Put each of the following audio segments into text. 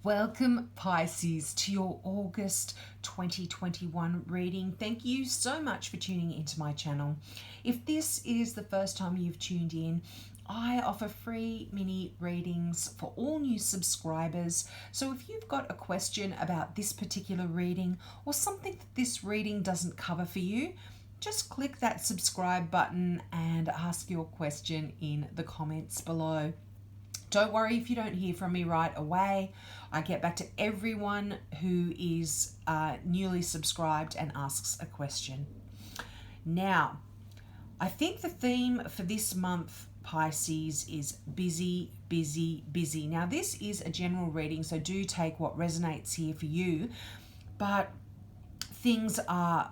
Welcome, Pisces, to your August 2021 reading. Thank you so much for tuning into my channel. If this is the first time you've tuned in, I offer free mini readings for all new subscribers. So if you've got a question about this particular reading or something that this reading doesn't cover for you, just click that subscribe button and ask your question in the comments below. Don't worry if you don't hear from me right away. I get back to everyone who is newly subscribed and asks a question. Now, I think the theme for this month, Pisces, is busy, busy, busy. Now, this is a general reading, so do take what resonates here for you. But things are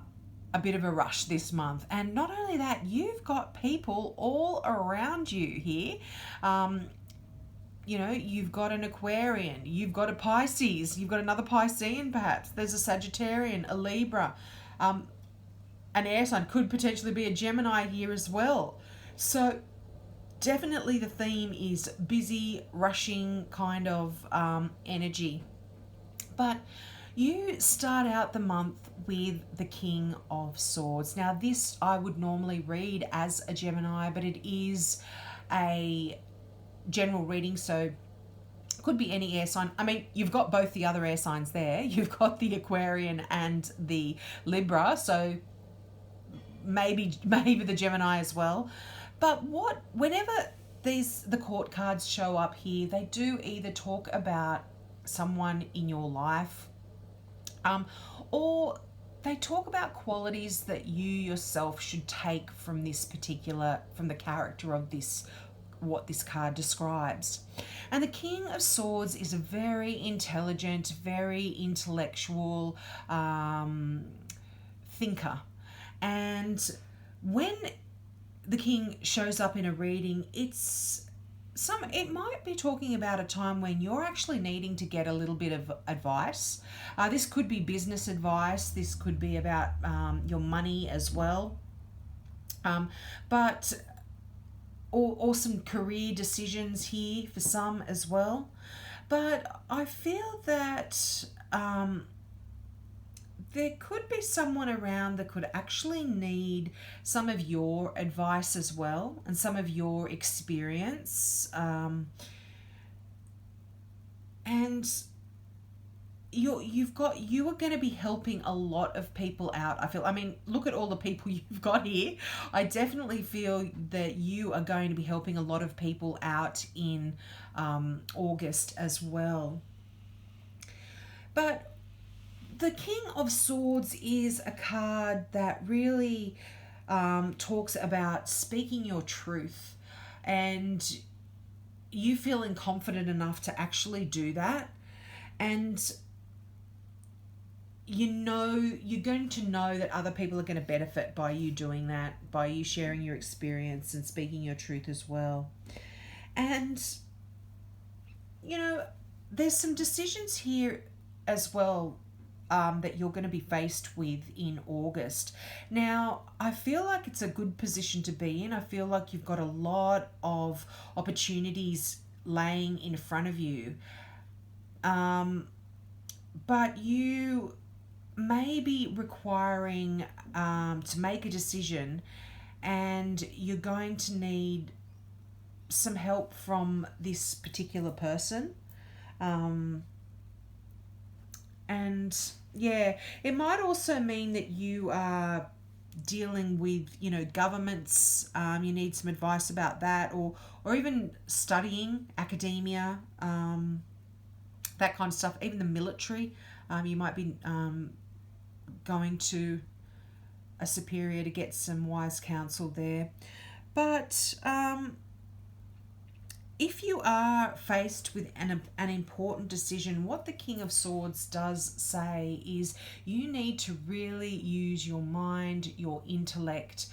a bit of a rush this month. And not only that, you've got people all around you here. You've got an Aquarian, you've got a Pisces, you've got another Piscean perhaps, there's a Sagittarian, a Libra, an air sign, could potentially be a Gemini here as well. So definitely the theme is busy, rushing kind of energy. But you start out the month with the King of Swords. Now this I would normally read as a Gemini, but it is a general reading, so could be any air sign. I mean, you've got both the other air signs there. You've got the Aquarian and the Libra, so maybe the Gemini as well. But whenever the court cards show up here, they do either talk about someone in your life, or they talk about qualities that you yourself should take from the character of what this card describes. And the King of Swords is a very intelligent, very intellectual thinker. And when the king shows up in a reading, it might be talking about a time when you're actually needing to get a little bit of advice. This could be business advice. This could be about your money as well. Or some career decisions here for some as well. But I feel that there could be someone around that could actually need some of your advice as well and some of your experience. And you are going to be helping a lot of people out. I mean, look at all the people you've got here. I definitely feel that you are going to be helping a lot of people out in August as well. But the King of Swords is a card that really talks about speaking your truth and you feeling confident enough to actually do that. And you're going to know that other people are going to benefit by you doing that, by you sharing your experience and speaking your truth as well. And there's some decisions here as well that you're going to be faced with in August. Now, I feel like it's a good position to be in. I feel like you've got a lot of opportunities laying in front of you. But you may be requiring to make a decision, and you're going to need some help from this particular person. And yeah, it might also mean that you are dealing with governments. You need some advice about that, or even studying, academia, that kind of stuff. Even the military, you might be going to a superior to get some wise counsel there. But if you are faced with an important decision, what the King of Swords does say is you need to really use your mind, your intellect,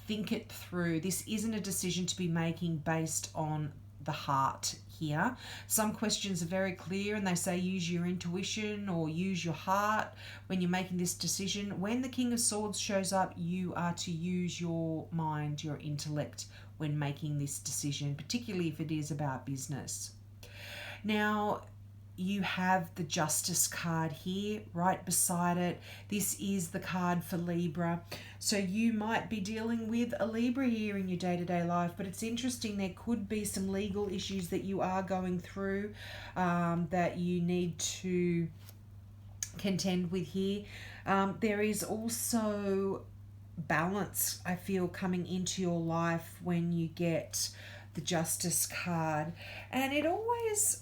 think it through. This isn't a decision to be making based on the heart here. Some questions are very clear and they say use your intuition or use your heart when you're making this decision. When the King of Swords shows up, you are to use your mind, your intellect when making this decision, particularly if it is about business. Now, you have the Justice card here right beside it. This is the card for Libra. So you might be dealing with a Libra here in your day-to-day life, but it's interesting, there could be some legal issues that you are going through that you need to contend with here. There is also balance, I feel, coming into your life when you get the Justice card. And it always,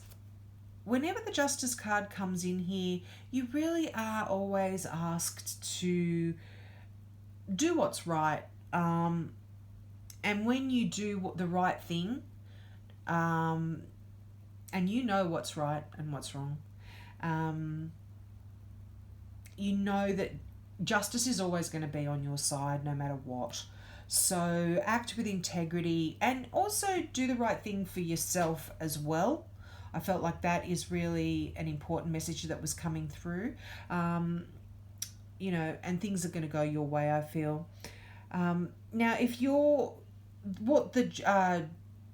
whenever the Justice card comes in here, you really are always asked to do what's right. And when you do the right thing, and you know what's right and what's wrong, you know that justice is always going to be on your side no matter what. So act with integrity and also do the right thing for yourself as well. I felt like that is really an important message that was coming through. You know, and things are going to go your way, I feel. Now, if you're, what the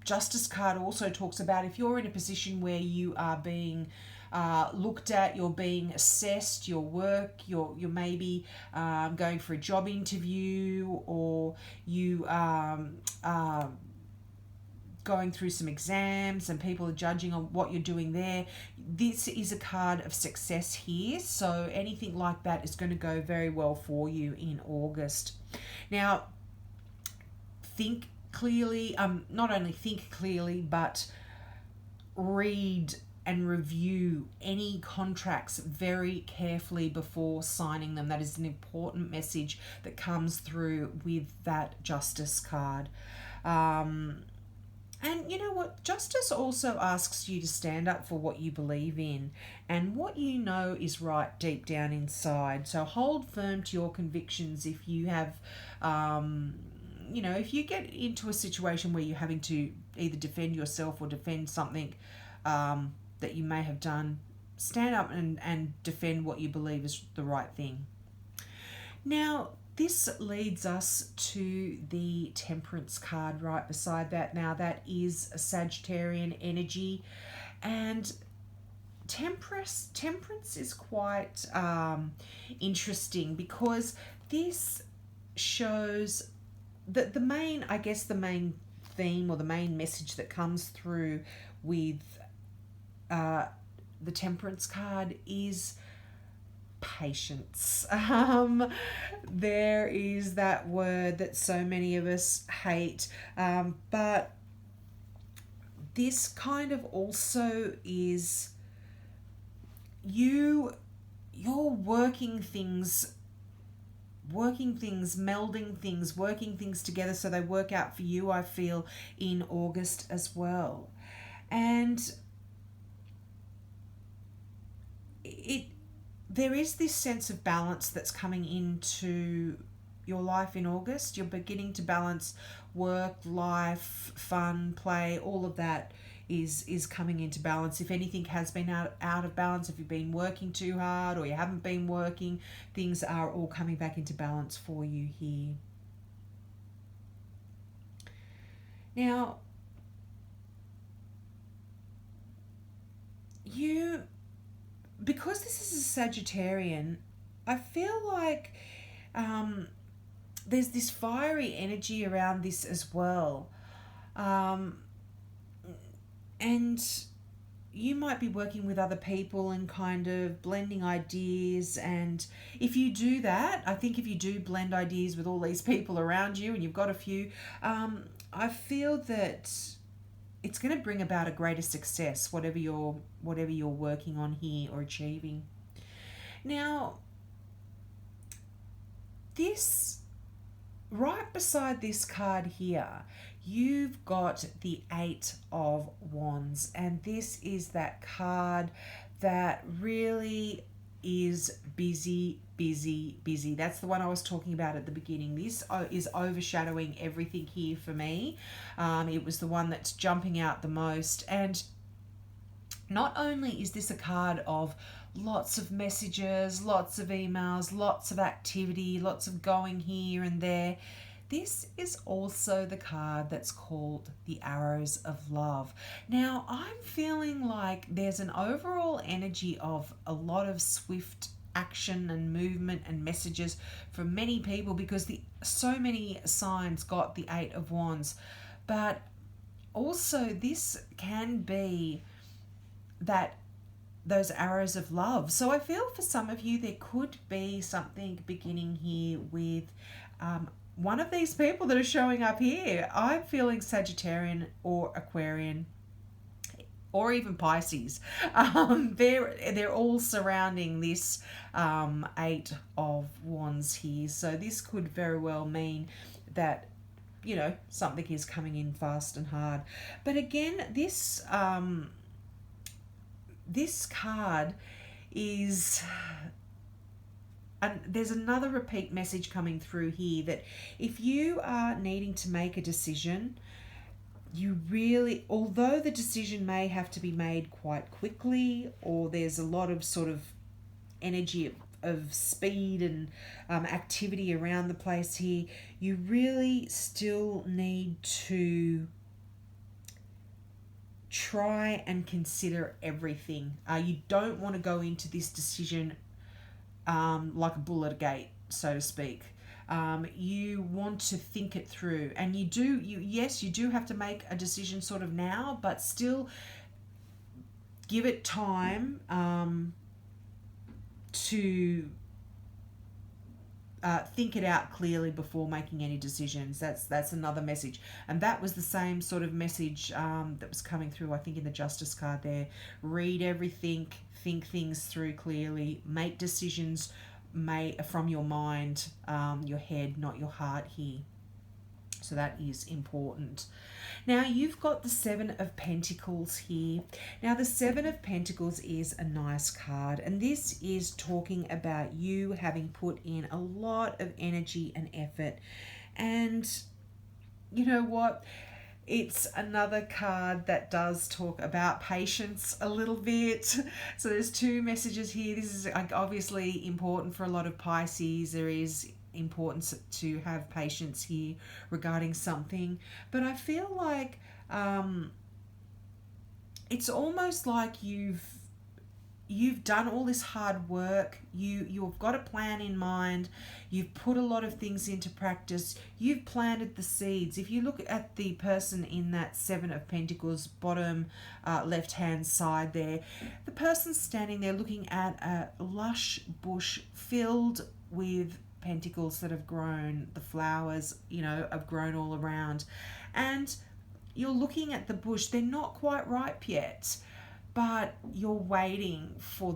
Justice card also talks about, if you're in a position where you are being looked at, you're being assessed, your work, you're maybe going for a job interview, or you going through some exams and people are judging on what you're doing there, this is a card of success here. So anything like that is going to go very well for you in August. Now, think clearly, not only think clearly, but read and review any contracts very carefully before signing them. That is an important message that comes through with that Justice card. And you know what? Justice also asks you to stand up for what you believe in and what you know is right deep down inside. So hold firm to your convictions if you have, you know, if you get into a situation where you're having to either defend yourself or defend something that you may have done, stand up and defend what you believe is the right thing. Now, this leads us to the Temperance card right beside that. Now, that is a Sagittarian energy, and Temperance is quite interesting because this shows that the main theme or the main message that comes through with the Temperance card is patience. There is that word that so many of us hate, but this kind of also is you're working things, melding things, working things together so they work out for you, I feel, in August as well. And there is this sense of balance that's coming into your life in August. You're beginning to balance work, life, fun, play, all of that is coming into balance. If anything has been out of balance, if you've been working too hard or you haven't been working, things are all coming back into balance for you here. Now, because this is a Sagittarian, I feel like there's this fiery energy around this as well. And you might be working with other people and kind of blending ideas. And if you do that, I think if you do blend ideas with all these people around you and you've got a few, I feel that it's going to bring about a greater success, whatever you're working on here or achieving. Now, this, right beside this card here, you've got the Eight of Wands, and this is that card that really is busy. That's the one I was talking about at the beginning. This is overshadowing everything here for me. It was the one that's jumping out the most. And not only is this a card of lots of messages, lots of emails, lots of activity, lots of going here and there, This is also the card that's called the Arrows of Love. Now, I'm feeling like there's an overall energy of a lot of swift action and movement and messages from many people, because so many signs got the Eight of Wands. But also this can be that those arrows of love. So I feel for some of you there could be something beginning here with one of these people that are showing up here. I'm feeling Sagittarian or Aquarian or even Pisces. They're all surrounding this Eight of Wands here. So this could very well mean that, you know, something is coming in fast and hard. But again, this card is, and there's another repeat message coming through here, that if you are needing to make a decision, you really, although the decision may have to be made quite quickly, or there's a lot of sort of energy of speed and activity around the place here, you really still need to try and consider everything. You don't want to go into this decision like a bull at a gate, so to speak. You want to think it through, and you do have to make a decision sort of now, but still give it time to think it out clearly before making any decisions. That's another message, and that was the same sort of message that was coming through, I think, in the Justice card there. Read everything, think things through clearly, make decisions from your mind, your head, not your heart here. So that is important. Now you've got the Seven of Pentacles here. Now the Seven of Pentacles is a nice card, and this is talking about you having put in a lot of energy and effort. And you know what? It's another card that does talk about patience a little bit. So there's two messages here. This is obviously important for a lot of Pisces. There is importance to have patience here regarding something, but I feel like it's almost like you've done all this hard work, you've got a plan in mind, you've put a lot of things into practice, you've planted the seeds. If you look at the person in that Seven of Pentacles bottom left hand side there, the person's standing there looking at a lush bush filled with pentacles that have grown, the flowers, you know, have grown all around, and you're looking at the bush. They're not quite ripe yet, but you're waiting for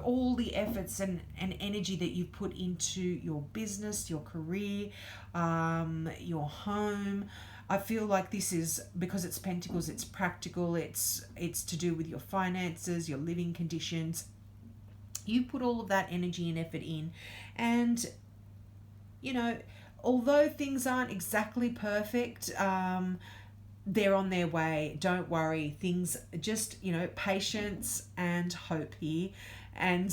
all the efforts and energy that you've put into your business, your career, your home. I feel like this is, because it's pentacles, it's practical, it's to do with your finances, your living conditions. You put all of that energy and effort in, and you know, although things aren't exactly perfect, they're on their way. Don't worry. Things just, you know, patience and hope here. And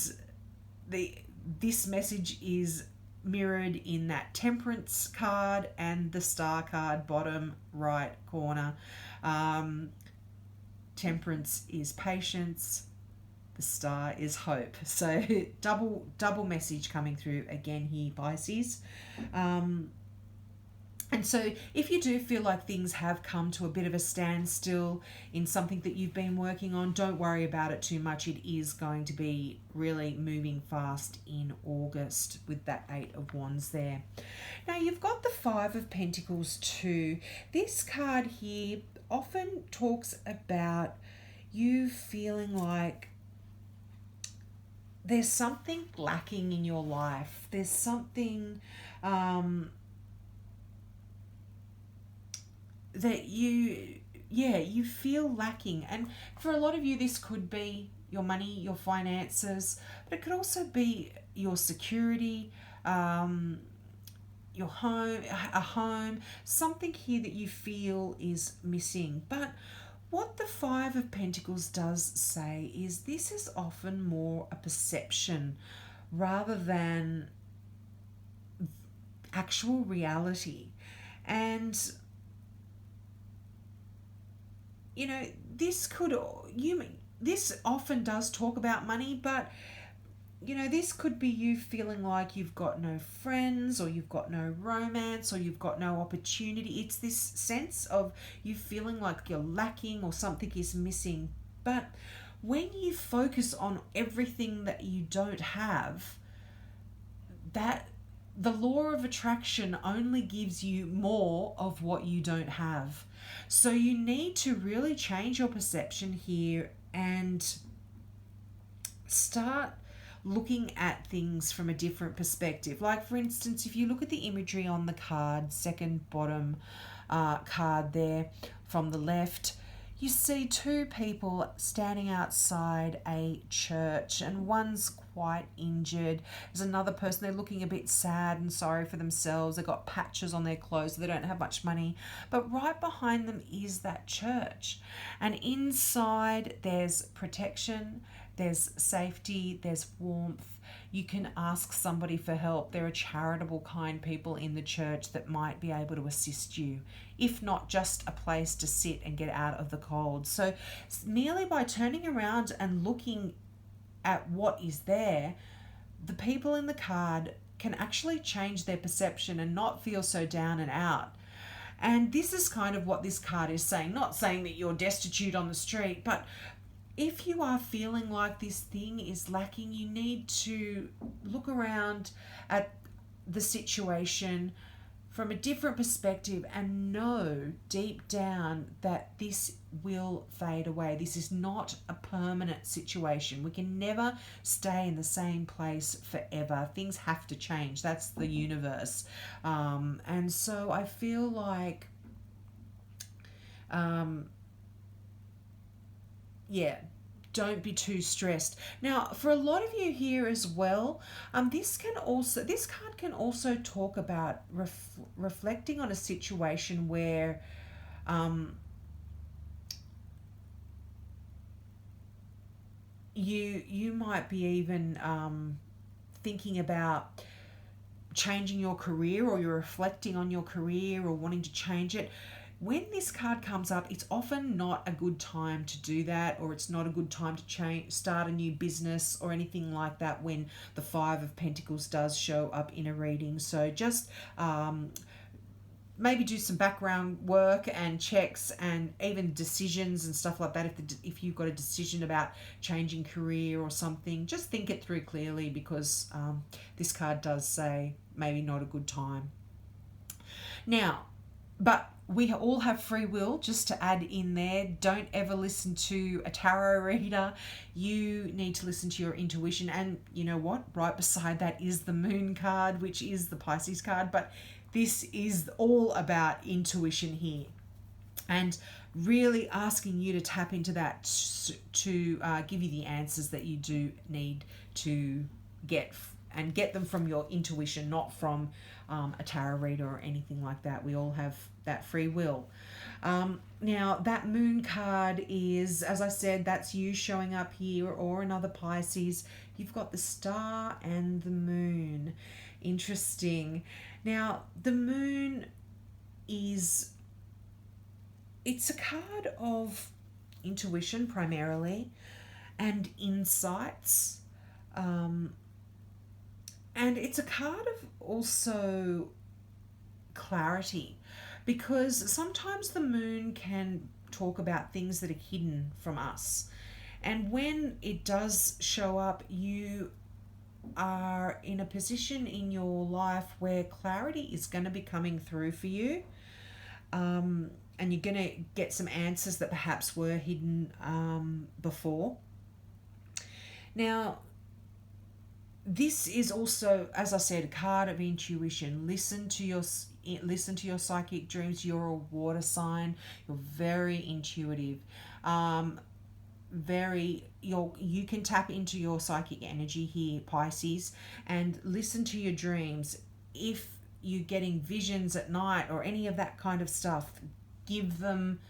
this message is mirrored in that Temperance card and the Star card bottom right corner. Temperance is patience, the Star is hope. So double message coming through again here, Pisces. And so if you do feel like things have come to a bit of a standstill in something that you've been working on, don't worry about it too much. It is going to be really moving fast in August with that Eight of Wands there. Now you've got the Five of Pentacles too. This card here often talks about you feeling like there's something lacking in your life. There's something that you feel lacking. And for a lot of you, this could be your money, your finances, but it could also be your security, your home, a home, something here that you feel is missing. But what the Five of Pentacles does say is this is often more a perception rather than actual reality. And you know, this often does talk about money, but you know, this could be you feeling like you've got no friends, or you've got no romance, or you've got no opportunity. It's this sense of you feeling like you're lacking or something is missing. But when you focus on everything that you don't have, that the law of attraction only gives you more of what you don't have. So you need to really change your perception here and start looking at things from a different perspective. Like, for instance, if you look at the imagery on the card, second bottom card there from the left, you see two people standing outside a church, and one's quite injured. There's another person, they're looking a bit sad and sorry for themselves. They've got patches on their clothes, so they don't have much money. But right behind them is that church. And inside there's protection, there's safety, there's warmth. You can ask somebody for help. There are charitable, kind people in the church that might be able to assist you, if not just a place to sit and get out of the cold. So merely by turning around and looking at what is there, the people in the card can actually change their perception and not feel so down and out. And this is kind of what this card is saying. Not saying that you're destitute on the street, but if you are feeling like this thing is lacking, you need to look around at the situation from a different perspective and know deep down that this will fade away. This is not a permanent situation. We can never stay in the same place forever. Things have to change. That's the universe. And so I feel like, don't be too stressed. Now, for a lot of you here as well, this card can also talk about reflecting on a situation where you might be even thinking about changing your career, or you're reflecting on your career or wanting to change it. When this card comes up, it's often not a good time to do that, or it's not a good time to start a new business or anything like that when the Five of Pentacles does show up in a reading. So just maybe do some background work and checks and even decisions and stuff like that. If you've got a decision about changing career or something, just think it through clearly, because this card does say maybe not a good time. Now, but we all have free will, just to add in there. Don't ever listen to a tarot reader. You need to listen to your intuition. And you know what? Right beside that is the Moon card, which is the Pisces card. But this is all about intuition here. And really asking you to tap into that to give you the answers that you do need to get, and get them from your intuition, not from a tarot reader or anything like that. We all have that free will. Now, that Moon card is, as I said, that's you showing up here, or another Pisces. You've got the Star and the Moon. Interesting. Now, the Moon it's a card of intuition primarily, and insights. And it's a card of also clarity, because sometimes the Moon can talk about things that are hidden from us. And when it does show up, you are in a position in your life where clarity is going to be coming through for you. And you're going to get some answers that perhaps were hidden before. Now, this is also, as I said, a card of intuition. Listen to your psychic dreams. You're a water sign. You're very intuitive. You can tap into your psychic energy here, Pisces, and listen to your dreams. If you're getting visions at night or any of that kind of stuff, give them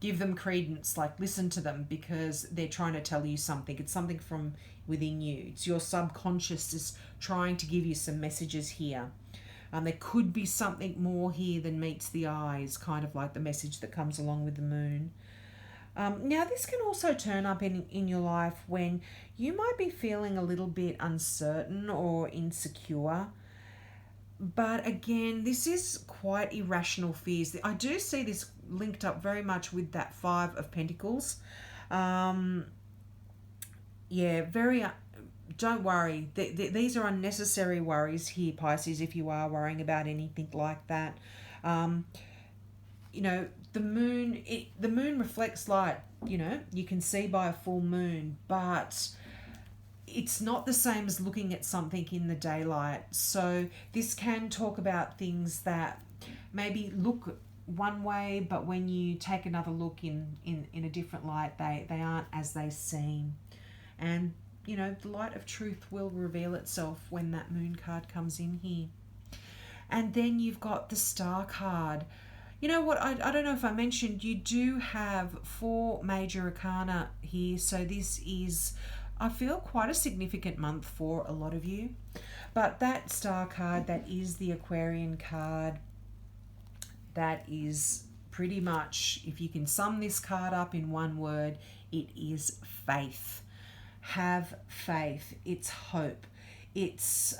give them credence, like listen to them, because they're trying to tell you something. It's something from within you. It's your subconscious is trying to give you some messages here. There could be something more here than meets the eyes, kind of like the message that comes along with the moon. Now, this can also turn up in your life when you might be feeling a little bit uncertain or insecure. But again, this is quite irrational fears. I do see this linked up very much with that Five of Pentacles. Very. Don't worry. These are unnecessary worries here, Pisces, if you are worrying about anything like that. The moon reflects light. You can see by a full moon, but it's not the same as looking at something in the daylight. So this can talk about things that maybe look one way, but when you take another look in a different light, they aren't as they seem. And the light of truth will reveal itself when that moon card comes in here. And then you've got the Star card. You know what, I don't know if I mentioned, you do have 4 major arcana here. So this is, I feel, quite a significant month for a lot of you. But that Star card, that is the Aquarian card, that is pretty much, if you can sum this card up in one word, it is faith. Have faith. It's hope. It's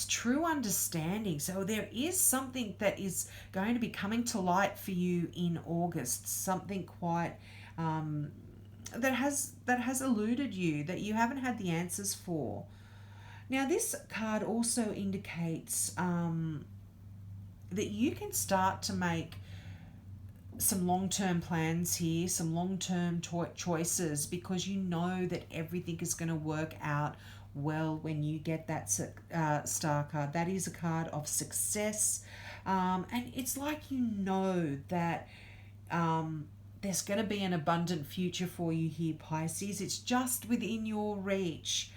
true understanding. So there is something that is going to be coming to light for you in August. Something quite that has eluded you, that you haven't had the answers for. Now, this card also indicates that you can start to make some long-term plans here, some long-term choices, because you know that everything is going to work out well when you get that Star card. That is a card of success, and it's like that there's going to be an abundant future for you here, Pisces. It's just within your reach.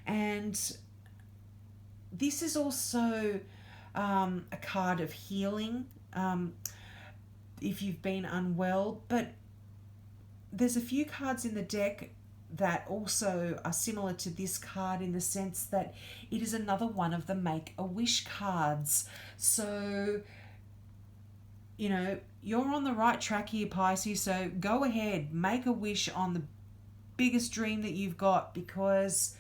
And this is also a card of healing. If you've been unwell, but there's a few cards in the deck that also are similar to this card in the sense that it is another one of the Make-A-Wish cards. So, you're on the right track here, Pisces, so go ahead, make a wish on the biggest dream that you've got, because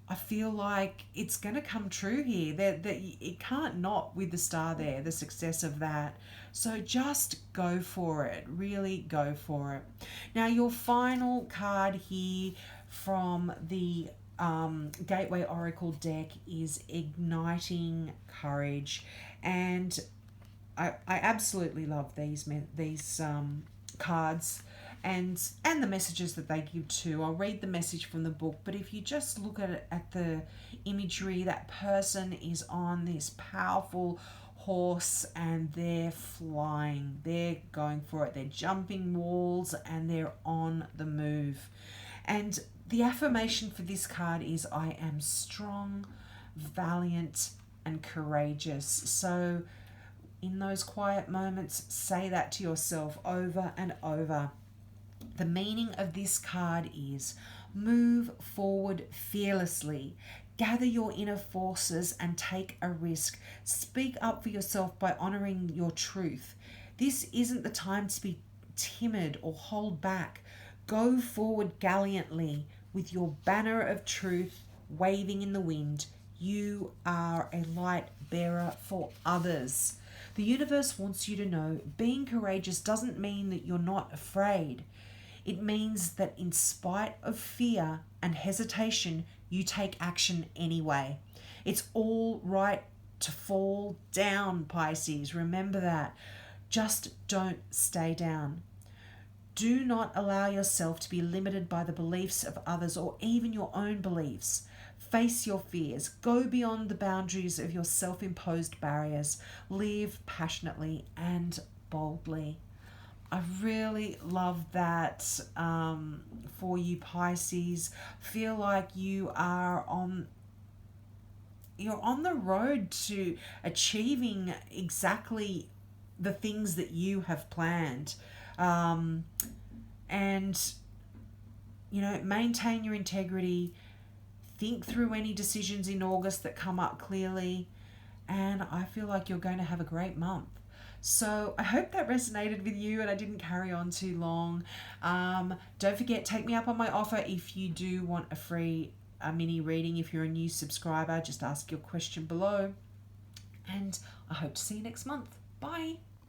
I feel like it's going to come true here. That it can't not, with the star there, the success of that. So just go for it. Really go for it. Now, your final card here from the Gateway Oracle deck is Igniting Courage. And I absolutely love these cards. And the messages that they give too. I'll read the message from the book, but if you just look at the imagery, that person is on this powerful horse and they're flying. They're going for it. They're jumping walls and they're on the move. And the affirmation for this card is, I am strong, valiant, and courageous. So in those quiet moments, say that to yourself over and over. The meaning of this card is move forward fearlessly, gather your inner forces and take a risk. Speak up for yourself by honoring your truth. This isn't the time to be timid or hold back. Go forward gallantly with your banner of truth waving in the wind. You are a light bearer for others. The universe wants you to know being courageous doesn't mean that you're not afraid. It means that in spite of fear and hesitation, you take action anyway. It's all right to fall down, Pisces. Remember that. Just don't stay down. Do not allow yourself to be limited by the beliefs of others or even your own beliefs. Face your fears. Go beyond the boundaries of your self-imposed barriers. Live passionately and boldly. I really love that for you, Pisces. Feel like you're on the road to achieving exactly the things that you have planned. And, maintain your integrity. Think through any decisions in August that come up clearly. And I feel like you're going to have a great month. So I hope that resonated with you and I didn't carry on too long. Don't forget, take me up on my offer if you do want a mini reading. If you're a new subscriber, just ask your question below. And I hope to see you next month. Bye.